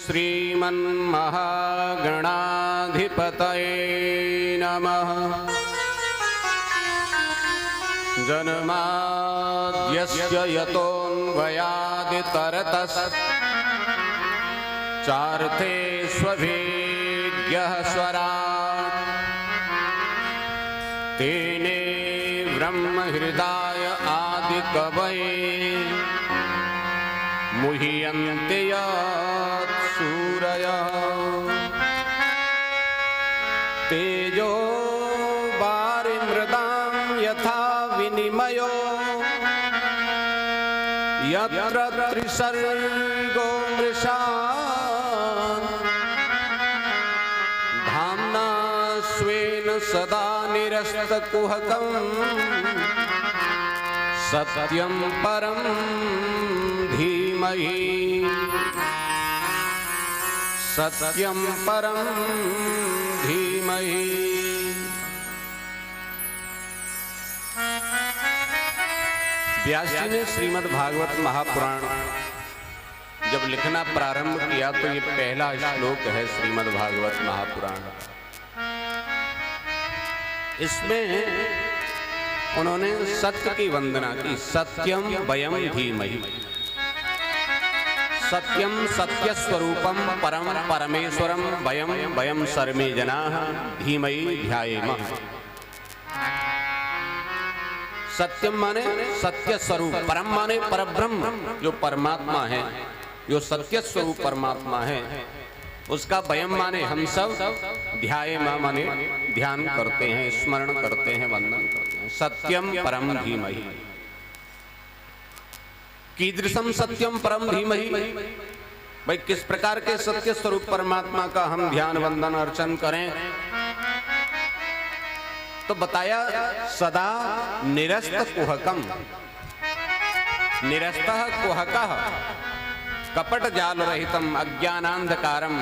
श्रीमन्महागणाधिपतये नमः। जन्माद्यस्य यतोऽन्वयादितरतश्चार्थेष्वभिज्ञः स्वराट् तेने ब्रह्महृदाय आदिकवये मुह्यन्ते सूरयः। तेजो वारिमृदां यथा विनिमयो यत्र त्रिसर्गो मृषा धाम्ना स्वेन सदा निरस्तकुहकं सत्यं परं धीमहि। सत्यं परं धीमहि। व्यास जी ने श्रीमद् भागवत महापुराण जब लिखना प्रारंभ किया तो ये पहला श्लोक है श्रीमद् भागवत महापुराण। इसमें उन्होंने सत्य की वंदना की। सत्यम वयम धीमहि। सत्यम सत्य स्वरूपम परम परमेश्वरम वयम वयम सर्वे जनाः धीमहि ध्यायेमः। सत्यम माने सत्य स्वरूप, परम माने परब्रह्म जो परमात्मा है, जो सत्य स्वरूप परमात्मा है, उसका वयम माने हम सब, ध्यायेमः माने ध्यान करते हैं, स्मरण करते हैं, वंदन करते हैं। सत्यम परम धीमहि। कीदृशम सत्यम परम धीमहि। भाई किस प्रकार के सत्य स्वरूप परमात्मा का हम ध्यान वंदन अर्चन करें? तो बताया सदा निरस्त कुहकम। निरस्तः कुहकः कपट जाल रहितम अज्ञानांधकारम।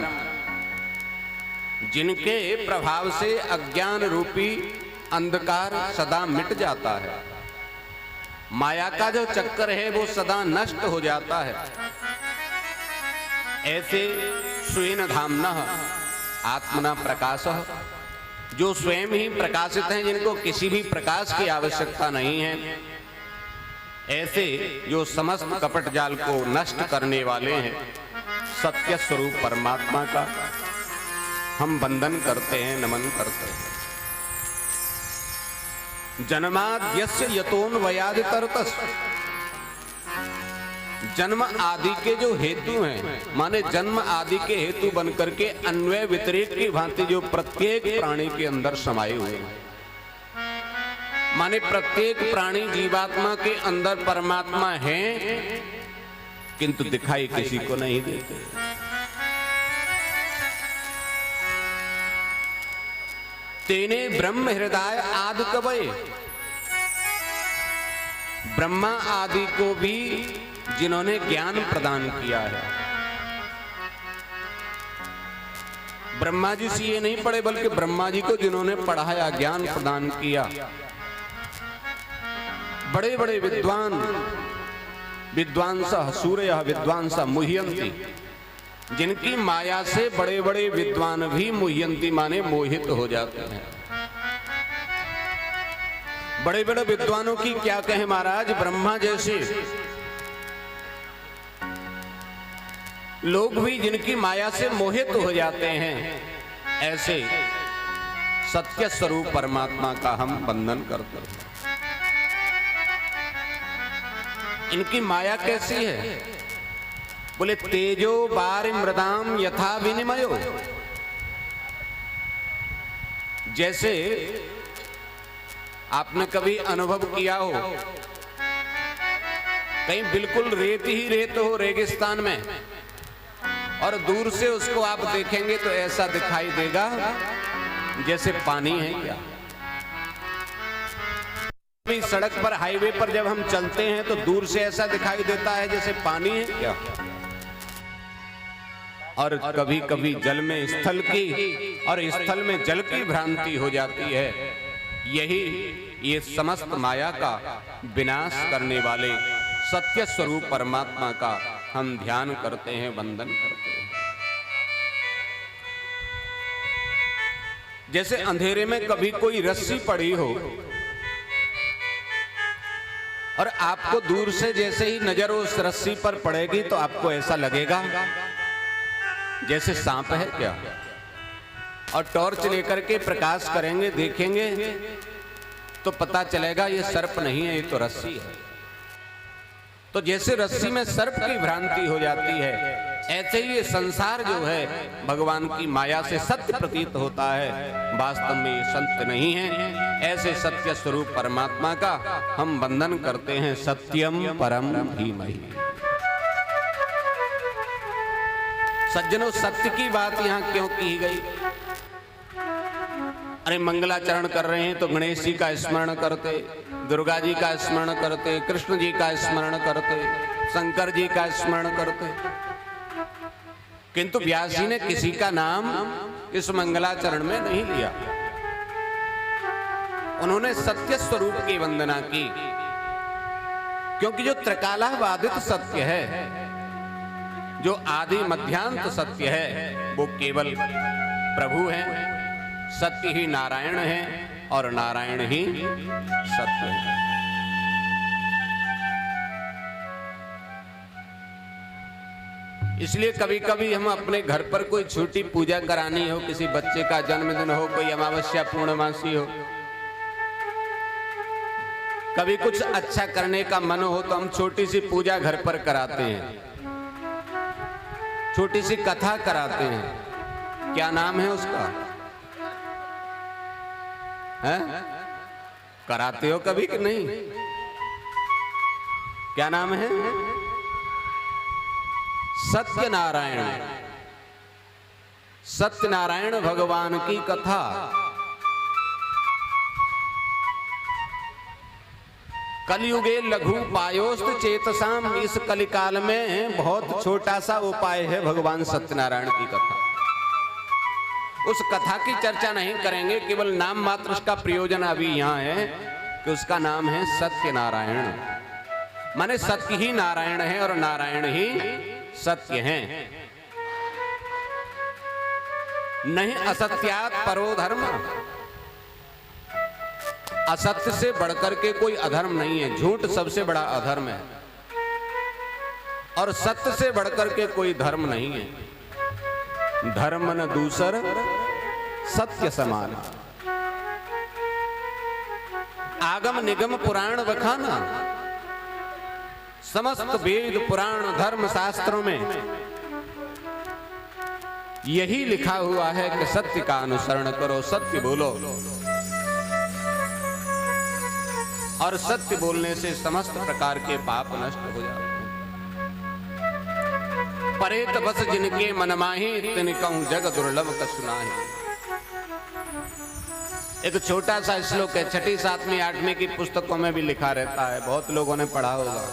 जिनके प्रभाव से अज्ञान रूपी अंधकार सदा मिट जाता है, माया का जो चक्कर है वो सदा नष्ट हो जाता है। ऐसे स्वेन धाम्नः आत्मना प्रकाशः, जो स्वयं ही प्रकाशित हैं, जिनको किसी भी प्रकाश की आवश्यकता नहीं है, ऐसे जो समस्त कपट जाल को नष्ट करने वाले हैं, सत्य स्वरूप परमात्मा का हम वंदन करते हैं, नमन करते हैं। जन्माद्यस्य यतोऽन्वयादितरतश्च। जन्म आदि के जो हेतु हैं, माने जन्म आदि के हेतु बनकर के अन्वय व्यतिरेक की भांति जो प्रत्येक प्राणी के अंदर समाये हुए हैं, माने प्रत्येक प्राणी जीवात्मा के अंदर परमात्मा है, किंतु दिखाई किसी को नहीं देते। तेने ब्रह्म हृदय आदि कवये। ब्रह्मा आदि को भी जिन्होंने ज्ञान प्रदान किया है। ब्रह्मा जी से ये नहीं पढ़े, बल्कि ब्रह्मा जी को जिन्होंने पढ़ाया, ज्ञान प्रदान किया। बड़े बड़े विद्वान, विद्वांसः सूरयः विद्वांसः मुह्यन्ति। जिनकी माया से बड़े बड़े विद्वान भी मुह्यन्ति माने मोहित हो जाते हैं। बड़े बड़े विद्वानों की क्या कहें महाराज, ब्रह्मा जैसे लोग भी जिनकी माया से मोहित हो जाते हैं, ऐसे सत्य स्वरूप परमात्मा का हम वंदन करते हैं। इनकी माया कैसी है? बोले तेजो वारिमृदाम यथा विनिमयो। जैसे आपने कभी अनुभव किया हो, कहीं बिल्कुल रेत ही रेत हो रेगिस्तान में, और दूर से उसको आप देखेंगे तो ऐसा दिखाई देगा जैसे पानी है क्या। सड़क पर, हाईवे पर जब हम चलते हैं तो दूर से ऐसा दिखाई देता है जैसे पानी है क्या। और कभी कभी जल में स्थल की और स्थल में जल की भ्रांति हो जाती है। यही ये समस्त माया का विनाश करने वाले सत्य स्वरूप परमात्मा का हम ध्यान करते हैं, वंदन करते हैं। जैसे अंधेरे में कभी कोई रस्सी पड़ी हो और आपको दूर से जैसे ही नजर उस रस्सी पर पड़ेगी तो आपको ऐसा लगेगा जैसे सांप है क्या, और टॉर्च लेकर के प्रकाश करेंगे, देखेंगे तो पता चलेगा ये सर्प नहीं है, ये तो रस्सी है। तो जैसे रस्सी में सर्प की भ्रांति हो जाती है, ऐसे ही ये संसार जो है भगवान की माया से सत्य प्रतीत होता है, वास्तव में ये सत्य नहीं है। ऐसे सत्य स्वरूप परमात्मा का हम वंदन करते हैं, सत्यम परम धीमहि। सज्जनों, सत्य की बात यहाँ क्यों की गई? अरे मंगलाचरण कर रहे हैं तो गणेश जी का स्मरण करते, दुर्गा जी का स्मरण करते, कृष्ण जी का स्मरण करते, शंकर जी का स्मरण करते, किंतु व्यास जी ने किसी का नाम इस मंगलाचरण में नहीं लिया। उन्होंने सत्य स्वरूप की वंदना की, क्योंकि जो त्रिकालाबाधित सत्य है, जो आदि मध्यांत सत्य है, वो केवल प्रभु है। सत्य ही नारायण है और नारायण ही सत्य है। इसलिए कभी कभी हम अपने घर पर कोई छोटी पूजा करानी हो, किसी बच्चे का जन्मदिन हो, कोई अमावस्या पूर्णमासी हो, कभी कुछ अच्छा करने का मन हो तो हम छोटी सी पूजा घर पर कराते हैं, छोटी सी कथा कराते हैं। क्या नाम है उसका? है? कराते हो कभी कि नहीं? क्या नाम है? सत्यनारायण। सत्यनारायण भगवान की कथा। कलयुगे लघु पायोस्त चेतसाम। इस कलिकाल में बहुत छोटा सा उपाय है भगवान सत्यनारायण की कथा। उस कथा की चर्चा नहीं करेंगे, केवल नाम मात्र उसका प्रयोजन अभी यहाँ है कि उसका नाम है सत्यनारायण। माने सत्य ही नारायण है और नारायण ही सत्य है। नहीं असत्यात् परो धर्म। असत्य से बढ़कर के कोई अधर्म नहीं है। झूठ सबसे बड़ा अधर्म है और सत्य से बढ़कर के कोई धर्म नहीं है। धर्म न दूसर सत्य समान। आगम निगम पुराण बखाना। समस्त वेद पुराण धर्म शास्त्रों में यही लिखा हुआ है कि सत्य का अनुसरण करो, सत्य बोलो, और सत्य बोलने से समस्त प्रकार के पाप नष्ट हो जाते हैं। परेत बस जिनके मन माही, तिन कहूं जग दुर्लभ कछु नाहि। एक छोटा सा श्लोक है, 6ठी 7वीं 8वीं की पुस्तकों में भी लिखा रहता है, बहुत लोगों ने पढ़ा होगा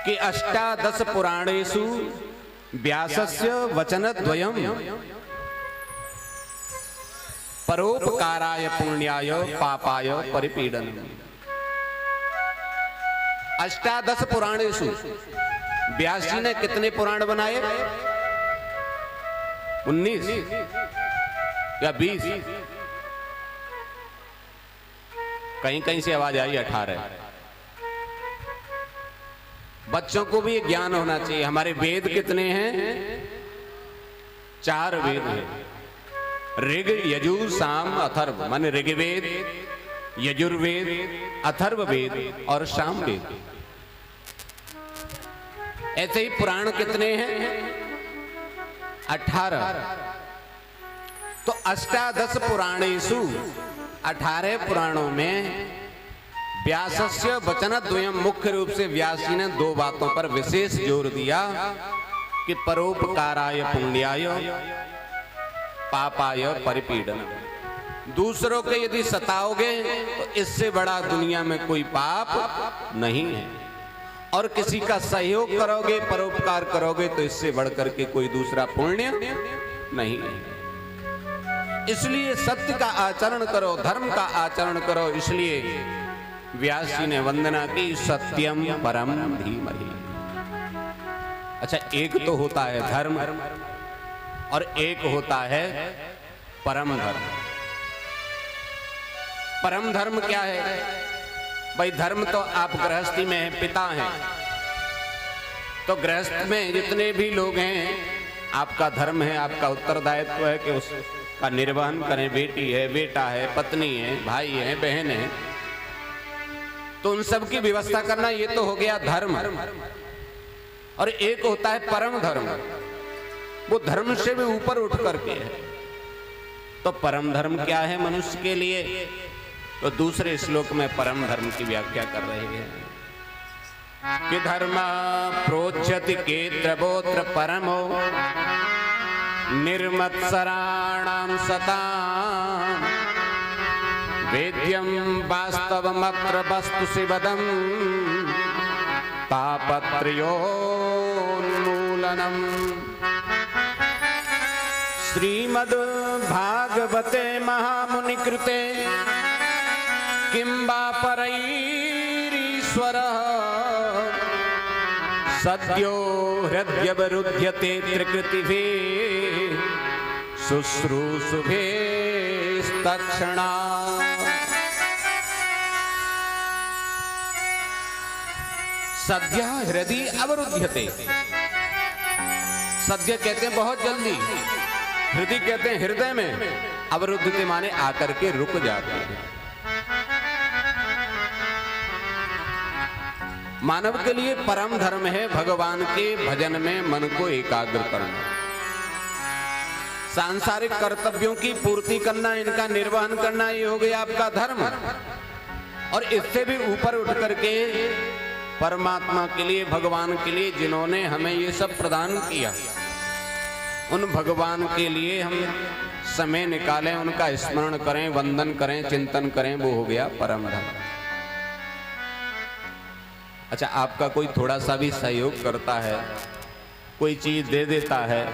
कि अष्टादश पुराणेषु व्यासस्य वचनद्वयम् परोपकाराय पुण्याय पापाय परिपीडनम्। अष्टादश पुराणेषु, व्यास जी ने कितने पुराण बनाए? 19 या 20? कहीं कहीं से आवाज आई 18। बच्चों को भी ज्ञान होना चाहिए। हमारे वेद कितने हैं? 4 वेद हैं, ऋग यजुर साम अथर्व। माने ऋग्वेद, यजुर्वेद, अथर्ववेद और सामवेद। ऐसे ही पुराण कितने हैं? 18। तो अष्टादश पुराणेषु, 18 पुराणों में व्यासस्य वचनद्वयम्, मुख्य रूप से व्यास जी ने 2 बातों पर विशेष जोर दिया कि परोपकाराय पुण्याय पापाय परिपीडन। दूसरों के यदि सताओगे तो इससे बड़ा दुनिया में कोई पाप नहीं है, और किसी का सहयोग करोगे, परोपकार करोगे तो इससे बढ़कर के कोई दूसरा पुण्य नहीं है। इसलिए सत्य का आचरण करो, धर्म का आचरण करो। इसलिए व्यास जी ने वंदना की, सत्यम परम धीमहि। अच्छा, एक तो होता है धर्म, और एक होता है परम धर्म। परम धर्म क्या है भाई? धर्म तो आप गृहस्थी में हैं, पिता हैं, तो गृहस्थ में जितने भी लोग हैं आपका धर्म है, आपका उत्तरदायित्व है कि उसका निर्वहन करें। बेटी है, बेटा है, पत्नी है, भाई है, बहन है, तो उन सब की व्यवस्था करना, ये तो हो गया धर्म। और एक होता है परम धर्म, वो धर्म से भी ऊपर उठ करके है। तो परम धर्म क्या है मनुष्य के लिए? तो दूसरे श्लोक में परम धर्म की व्याख्या कर रहे हैं कि धर्म प्रोच्यति केत्रबोत्र परमो निर्मत्सराणां सताम् वेद्यं वास्तवमत्र वस्तु शिवदम् तापत्रयोन्मूलनम्। श्रीमद् भागवते महामुनिकृते किं वा परैरीश्वरः सद्यो हृद्यवरुध्यते त्रिकृतिभिः शुश्रूषुभिस्तत्क्षणात्। सद्य हृदय अवरुध्यते, सद्य कहते हैं बहुत जल्दी, हृदय कहते हैं हृदय में, अवरुद्धते माने आकर के रुक जाते हैं। मानव के लिए परम धर्म है भगवान के भजन में मन को एकाग्र करना, सांसारिक कर्तव्यों की पूर्ति करना, इनका निर्वहन करना, ये हो गया आपका धर्म। और इससे भी ऊपर उठ करके परमात्मा के लिए, भगवान के लिए, जिन्होंने हमें ये सब प्रदान किया, उन भगवान के लिए हम समय निकालें, उनका स्मरण करें, वंदन करें, चिंतन करें, वो हो गया परम धर्म। अच्छा, आपका कोई थोड़ा सा भी सहयोग करता है, कोई चीज दे देता है,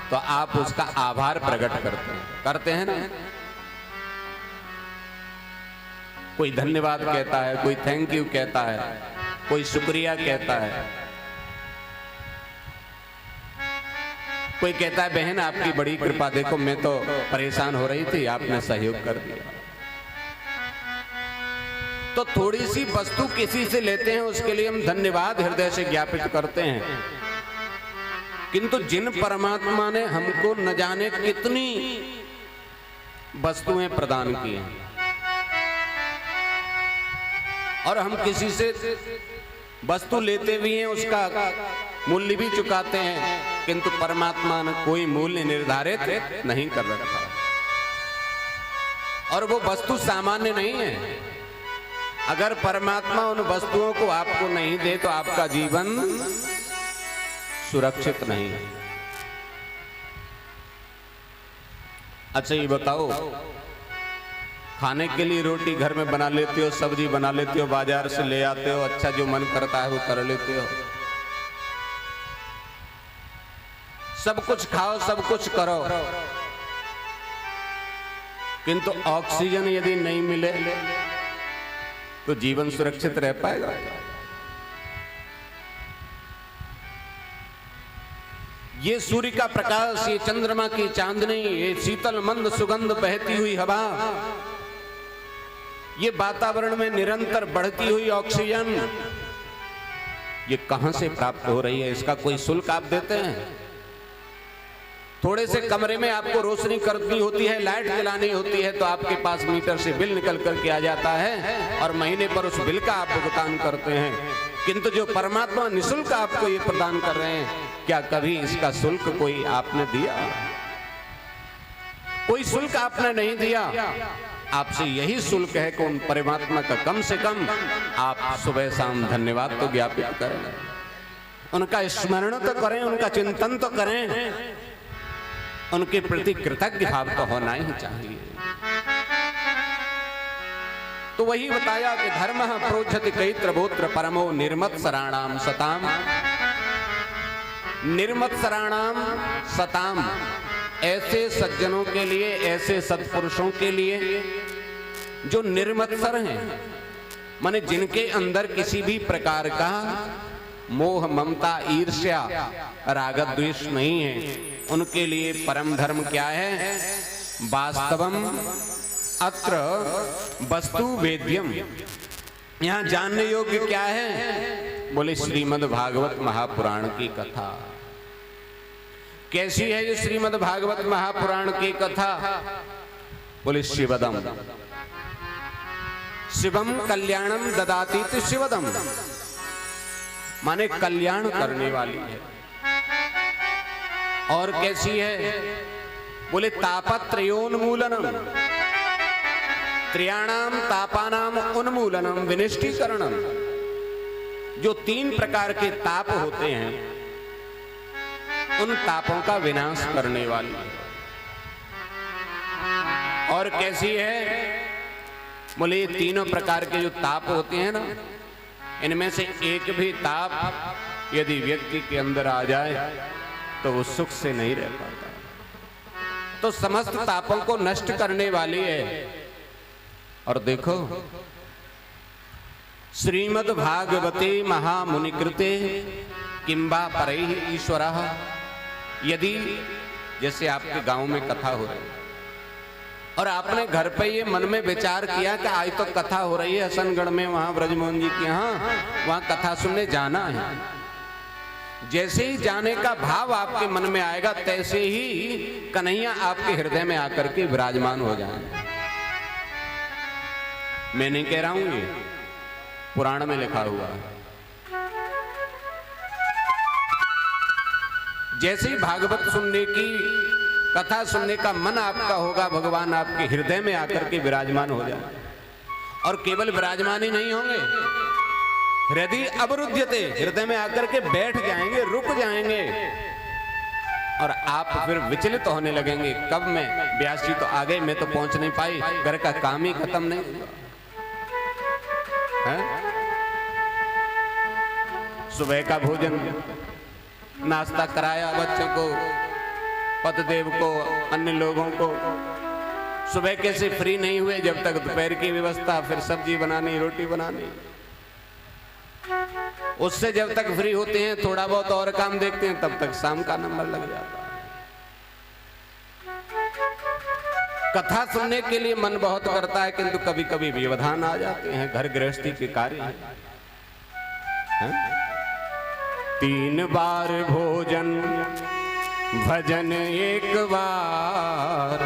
तो आप उसका आभार प्रकट करते हैं ना? कोई धन्यवाद कहता है, कोई थैंक यू कहता है, कोई शुक्रिया कहता है, कोई कहता है बहन आपकी बड़ी कृपा, देखो मैं तो परेशान हो रही थी, आपने सहयोग कर दिया। तो थोड़ी सी वस्तु किसी से लेते हैं, उसके लिए हम धन्यवाद हृदय से ज्ञापित करते हैं, किंतु जिन परमात्मा ने हमको न जाने कितनी वस्तुएं प्रदान की हैं, और हम किसी से वस्तु लेते भी हैं, उसका मूल्य भी चुकाते हैं, किंतु परमात्मा ने कोई मूल्य निर्धारित नहीं कर रखा। और वो वस्तु सामान्य नहीं है। अगर परमात्मा उन वस्तुओं को आपको नहीं दे तो आपका जीवन सुरक्षित नहीं है। अच्छा ये बताओ, खाने के लिए रोटी घर में बना लेते हो, सब्जी बना लेते हो, बाजार से ले आते हो, अच्छा जो मन करता है वो कर लेते हो, सब कुछ खाओ, सब कुछ करो, किंतु ऑक्सीजन यदि नहीं मिले तो जीवन सुरक्षित रह पाएगा? ये सूर्य का प्रकाश, ये चंद्रमा की चांदनी, ये शीतल मंद सुगंध बहती हुई हवा, ये वातावरण में निरंतर बढ़ती हुई ऑक्सीजन, ये कहां से प्राप्त हो रही है? इसका कोई शुल्क आप देते हैं? थोड़े से कमरे में आपको रोशनी करनी होती है, लाइट जलानी होती है, तो आपके पास मीटर से बिल निकल करके आ जाता है और महीने पर उस बिल का आप भुगतान करते हैं। किंतु जो परमात्मा निःशुल्क आपको ये प्रदान कर रहे हैं, क्या कभी इसका शुल्क कोई आपने दिया? कोई शुल्क आपने नहीं दिया। आपसे यही शुल्क है कि उन परमात्मा का कम से कम आप सुबह शाम धन्यवाद तो ज्ञापित करें, उनका स्मरण तो करें, उनका चिंतन तो करें, उनके प्रति कृतज्ञ भाव तो होना ही चाहिए। तो वही बताया कि धर्म प्रोच्यति कैत्रबोत्र परमो निर्मत्सराणाम सताम। निर्मत्सराणाम सताम, ऐसे सज्जनों के लिए, ऐसे सत्पुरुषों के लिए जो निर्मत्सर हैं, माने जिनके अंदर किसी भी प्रकार का मोह ममता ईर्ष्या राग द्वेष नहीं है। उनके लिए परम धर्म क्या है? वास्तवम अत्र वस्तु वेद्यम। यहाँ जानने योग्य क्या है? बोले श्रीमद् भागवत महापुराण की कथा। कैसी है ये श्रीमद् भागवत महापुराण की कथा? बोले शिवदम, शिवम कल्याणम ददाति तो शिवदम, माने कल्याण करने वाली है। और कैसी है? बोले तापत्रयोन्मूलनम, त्रियाणाम तापानाम उन्मूलनम विनिष्टीकरणम। जो 3 प्रकार के ताप होते हैं उन तापों का विनाश करने वाली है। और कैसी है? बोले ये तीनों प्रकार के जो ताप होते हैं ना, इनमें से एक भी ताप यदि व्यक्ति के अंदर आ जाए तो वो सुख से नहीं रह पाता। तो समस्त तापों को नष्ट करने वाली है। और देखो, श्रीमद् भागवते महामुनिकृते किंबा परैः ईश्वरः। यदि जैसे आपके गांव में कथा हो रही और आपने घर पे ये मन में विचार किया कि आज तो कथा हो रही है हसनगढ़ में, वहां ब्रजमोहन जी के यहाँ, वहां कथा सुनने जाना है। जैसे ही जाने का भाव आपके मन में आएगा, तैसे ही कन्हैया आपके हृदय में आकर के विराजमान हो जाएंगे। मैं नहीं कह रहा हूं, ये पुराण में लिखा हुआ है। जैसे ही भागवत सुनने की, कथा सुनने का मन आपका होगा, भगवान आपके हृदय में आकर के विराजमान हो जाए। और केवल विराजमान ही नहीं होंगे, हृदय अवरुध्यते, हृदय में आकर के बैठ जाएंगे, रुक जाएंगे। और आप फिर विचलित होने लगेंगे, कब मैं, व्यास जी तो आ गए, मैं तो पहुंच नहीं पाई, घर का काम ही खत्म नहीं है। सुबह का भोजन, नाश्ता कराया बच्चों को, पतिदेव को, अन्य लोगों को। सुबह कैसे फ्री नहीं हुए जब तक दोपहर की व्यवस्था, फिर सब्जी बनानी, रोटी बनानी। उससे जब तक फ्री होते हैं, थोड़ा बहुत और काम देखते हैं, तब तक शाम का नंबर लग जाता है। कथा सुनने के लिए मन बहुत करता है, किंतु कभी कभी व्यवधान आ जाते हैं, घर गृहस्थी के कार्य हैं। 3 बार भोजन भजन 1 बार,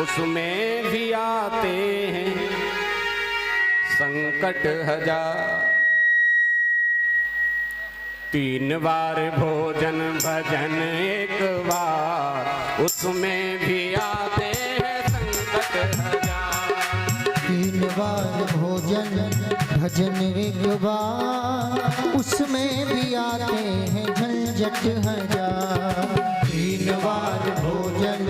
उसमें भी आते हैं संकट 1000। 3 बार भोजन भजन 1 बार, उसमें भी आते हैं संकट 1000। 3 बार भोजन भजन 1 बार, उसमें भी आते हैं झंझट 1000। 3 बार भोजन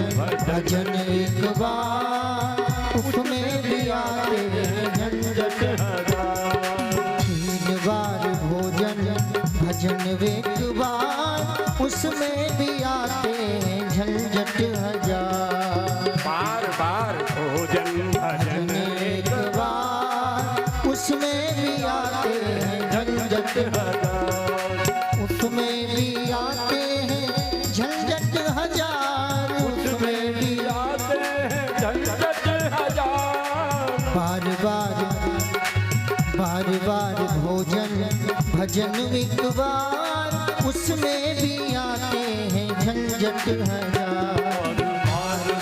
भजन 1 बार, उसमें भी आते हैं झंझट 1000। 3 बार भोजन भजन 1 बार, उसमें भी आते हैं झंझट 1000। बार बार भोजन भजन 1 बार, उसमें भी आते हैं झंझट 1000। उसमें भी आते हैं झंझट 1000, उसमें भी आते हैं झंझट 1000। बार बार भोजन भजन 1 बार, उसमें भी आते हैं झंझट 1000।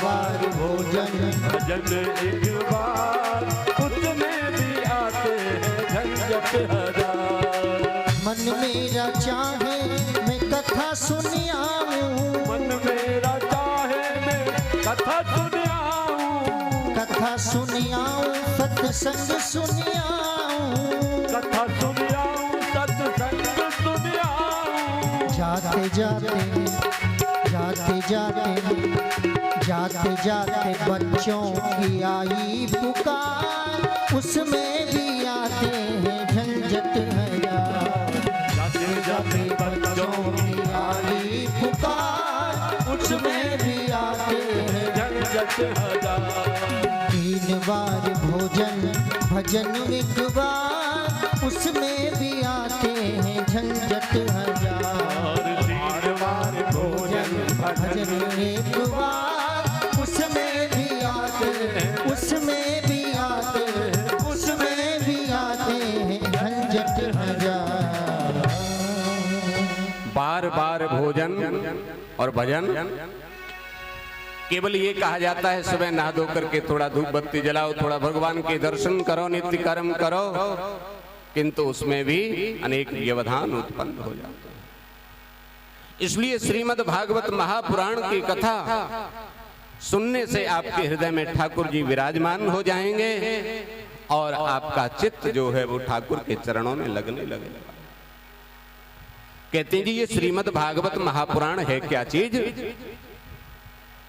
बार भोजन भजन 1 बार, उसमें भी आते हैं झंझट 1000। मन मेरा चाहे मैं कथा सुन आऊं, मन मेरा चाहे मैं कथा सुन आऊं, कथा सुन आऊं, सत्संग सुन आऊं, कथा सुन आऊं, सत्संग सुन आऊं। जाते जाते जाते जाते जाते जाते बच्चों की आई पुकार, उसमें भी आते हैं झंझट 1000। जाते जाते बच्चों की आई पुकार, उसमें भी आते हैं झंझट 1000। 3 बार भोजन भजन 1 बार, उसमें भी आते हैं बार बार भोजन और भजन। केवल ये कहा जाता है सुबह नहा धो करके थोड़ा धूप बत्ती जलाओ, थोड़ा भगवान के दर्शन करो, नित्य कर्म करो, किंतु उसमें भी अनेक व्यवधान उत्पन्न हो जाते हैं। इसलिए श्रीमद् भागवत महापुराण की कथा सुनने से आपके हृदय में ठाकुर जी विराजमान हो जाएंगे और आपका चित्त जो है वो ठाकुर के चरणों में लगने लगेगा। कहते हैं जी ये श्रीमद् भागवत महापुराण है क्या चीज?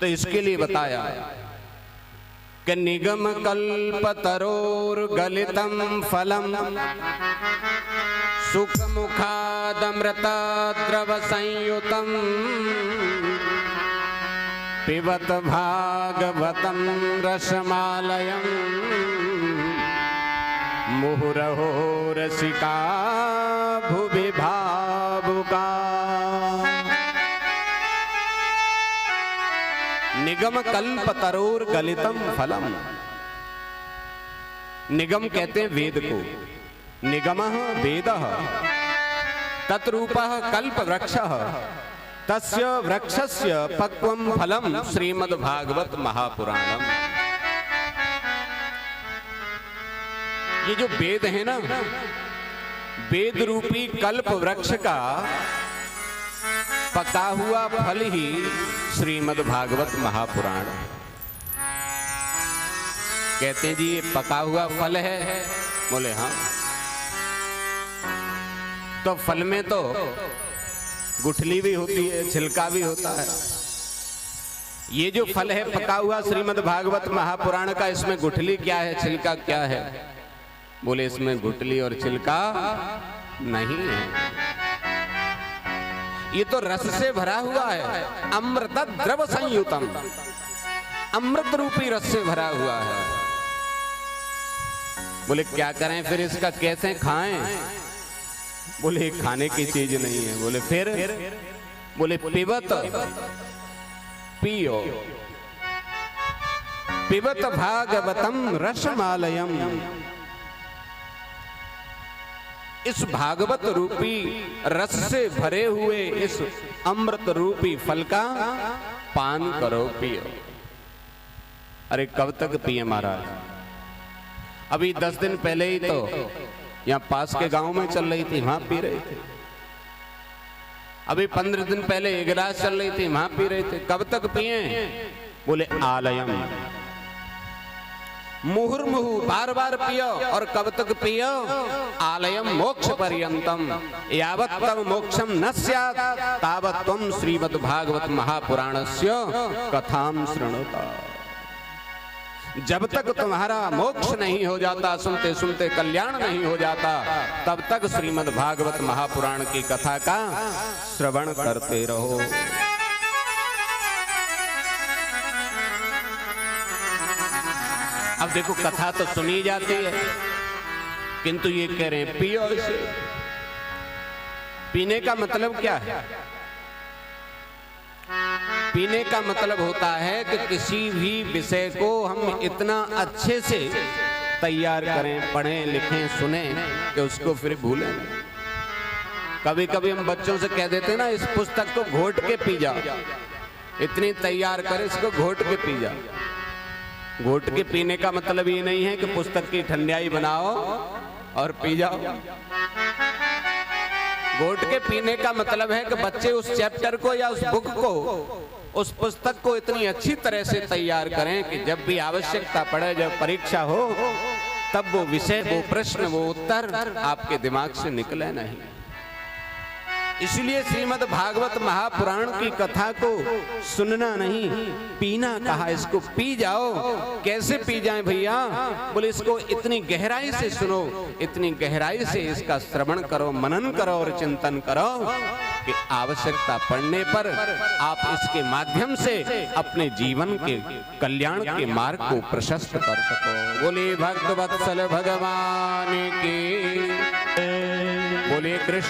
तो इसके लिए बताया कि निगम कल्पतरोर गलितम फलम सुख मुखादमृता द्रव संयुतम पिबत भागवतम रसमालयम मुहुरहो रसिका भुवि भावुका। निगम कल्पतरोर गलितम फलम। निगम कहते हैं वेद को, निगमः वेदः, तत्रूपः कल्प वृक्षः, तस्य वृक्षस्य पक्वम फलम श्रीमद् भागवत महापुराणम। ये जो वेद है ना, वेद रूपी कल्प वृक्ष का पका हुआ फल ही श्रीमद् भागवत महापुराण। कहते हैं जी ये पका हुआ फल है, बोले हाँ। तो फल में तो गुठली भी होती है, छिलका भी होता है। ये जो फल है पका हुआ श्रीमद् भागवत महापुराण का, इसमें गुठली क्या है, छिलका क्या है? बोले इसमें गुठली और छिलका नहीं है, ये तो रस से भरा हुआ है, अमृत द्रव संयुतम, अमृत रूपी रस से भरा हुआ है। बोले क्या करें फिर इसका, कैसे खाएं? बोले खाने की चीज नहीं है। बोले फिर? बोले पिबत, पियो, पिबत भागवतम रसमालयम। इस भागवत रूपी रस से भरे हुए इस अमृत रूपी फल का पान करो, पियो। अरे कब तक पिए महाराज? अभी 10 दिन पहले ही तो यहाँ पास के गांव में चल रही थी, वहां पी रहे थे। अभी 15 दिन पहले एक गिलास चल रही थी, वहां पी रहे थे। कब तक पिए? बोले आलयम, मुहुर्मुहु, बार बार पियो। और कब तक पियो? आलयम मोक्ष पर्यंतम, यावत् तव मोक्षम न स्यात् तावत् त्वं श्रीमद् भागवत महापुराणस्य कथाम शृणुता। जब तक तुम्हारा मोक्ष नहीं हो जाता, सुनते सुनते कल्याण नहीं हो जाता, तब तक श्रीमद् भागवत महापुराण की कथा का श्रवण करते रहो। अब देखो कथा तो सुनी जाती है, किंतु ये कह रहे हैं पियो इसे। पीने का मतलब क्या है? पीने का मतलब होता है कि किसी भी विषय को हम इतना अच्छे से तैयार करें, पढ़ें, लिखें, सुने कि उसको फिर भूलें। कभी कभी हम बच्चों से कह देते हैं ना, इस पुस्तक को घोट के पी जाओ, इतनी तैयार कर, इसको घोट के पी जाओ। घोट के पीने का मतलब ये नहीं है कि पुस्तक की ठंडाई बनाओ और पी जाओ। घोट के पीने का मतलब है कि बच्चे उस चैप्टर को या उस बुक को, उस पुस्तक को इतनी अच्छी तरह से तैयार करें कि जब भी आवश्यकता पड़े, जब परीक्षा हो, तब वो विषय, वो प्रश्न, वो उत्तर आपके दिमाग से निकले नहीं। इसलिए श्रीमद् भागवत महापुराण की कथा को सुनना नहीं, पीना कहा। इसको पी जाओ। कैसे पी जाए भैया? बोले इसको इतनी गहराई से सुनो, इतनी गहराई से इसका श्रवण करो, मनन करो और चिंतन करो कि आवश्यकता पड़ने पर आप इसके माध्यम से अपने जीवन के कल्याण के मार्ग को प्रशस्त कर सको। बोले भक्त वत्सल भगवान की, बोले कृष्ण